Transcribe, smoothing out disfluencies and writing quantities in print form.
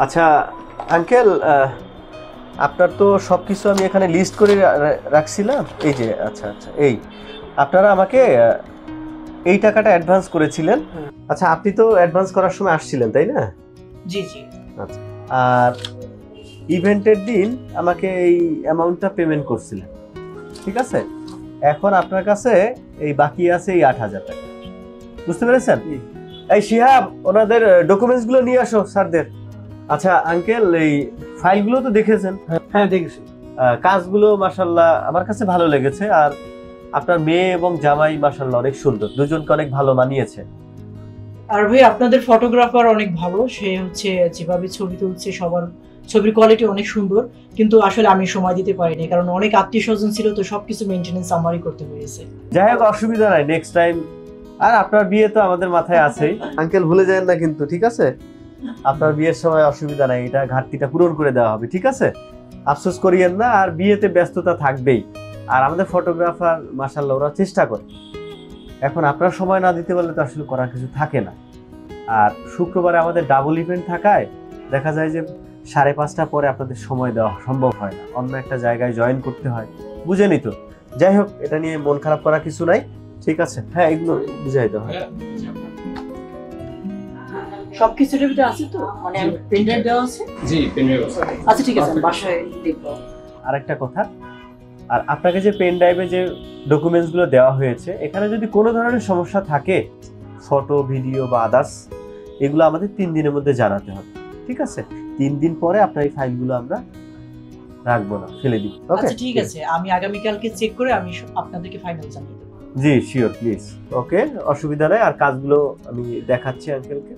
আচ্ছা আঙ্কেল, আপনার তো সব কিছু আমি এখানে লিস্ট করে রাখছিলাম। এই যে আচ্ছা আচ্ছা, এই আপনারা আমাকে এই টাকাটা অ্যাডভান্স করেছিলেন। আচ্ছা, আপনি তো অ্যাডভান্স করার সময় আসছিলেন, তাই না? জি জি। আচ্ছা, আর ইভেন্টের দিন আমাকে এই অ্যামাউন্টটা পেমেন্ট করছিলেন, ঠিক আছে? এখন আপনার কাছে এই বাকি আছে এই 8,000 টাকা, বুঝতে পেরেছেন? এই শিহাব, ওনাদের ডকুমেন্টসগুলো নিয়ে আসো স্যারদের। আচ্ছা আঙ্কেল, এই ফাইলগুলো তো দেখেছেন? হ্যাঁ দেখেছি। কাজগুলো মাশাআল্লাহ আমার কাছে ভালো লেগেছে। আর আপনার মেয়ে এবং জামাই মাশাআল্লাহ অনেক সুন্দর, দুজনকে অনেক ভালো মানিয়েছে। আর ভাই আপনাদের ফটোগ্রাফার অনেক ভালো, সে হচ্ছে যেভাবে ছবি তুলছে সবার ছবির কোয়ালিটি অনেক সুন্দর, কিন্তু আসলে আমি সময় দিতে পারিনি কারণ অনেক আত্মীয় স্বজন ছিল, তো সবকিছু মেইনটেনেন্স আমারই করতে হয়েছে। যাই হোক, অসুবিধা নাই, নেক্সট টাইম। আর আপনার বিয়ে তো আমাদের মাথায় আছেই আঙ্কেল, ভুলে যাবেন না কিন্তু, ঠিক আছে? আপনার বিয়ের সময় অসুবিধা নাই, এটা ঘাটতিটা পূরণ করে দেওয়া হবে, ঠিক আছে? আফসোস করিয়েন না। আর বিয়েতে ব্যস্ততা থাকবেই। আর আমাদের ফটোগ্রাফার মাশাআল্লাহ ওরা চেষ্টা করে। এখন আপনার সময় না দিতে পারলে তো আসলে করার কিছু থাকে না। আর শুক্রবারে আমাদের ডাবল ইভেন্ট থাকায় দেখা যায় যে 5:30 পরে আপনাদের সময় দেওয়া সম্ভব হয় না, অন্য একটা জায়গায় জয়েন করতে হয়, বুঝেনি তো? যাই হোক, এটা নিয়ে মন খারাপ করার কিছু নাই, ঠিক আছে? হ্যাঁ, এগুলো বুঝাই দেওয়া হয়। সবকিছু টেবিলে আছে তো, মানে পেন ড্রাইভ দেওয়া আছে? জি, পেনড্রাইভ আছে। আচ্ছা ঠিক আছে, আমি বাসায় দেখবো। আরেকটা কথা, আর আপনাকে যে পেন ড্রাইভে যে ডকুমেন্টসগুলো দেওয়া হয়েছে, এখানে যদি কোনো ধরনের সমস্যা থাকে, ফটো ভিডিও বা আদার্স, এগুলো আমাদের 3 দিনের মধ্যে জানাতে হবে, ঠিক আছে? 3 দিন পরে আপনার এই ফাইলগুলো আমরা রাখবো না, ফেলে দিব। ওকে, আচ্ছা ঠিক আছে, আমি আগামীকালকে চেক করে আমি আপনাদেরকে ফাইনাল জানিয়ে দেবো। জি শিওর, প্লিজ। ওকে, অসুবিধা নেই। আর কাজগুলো আমি দেখাচ্ছি আঙ্কেলকে।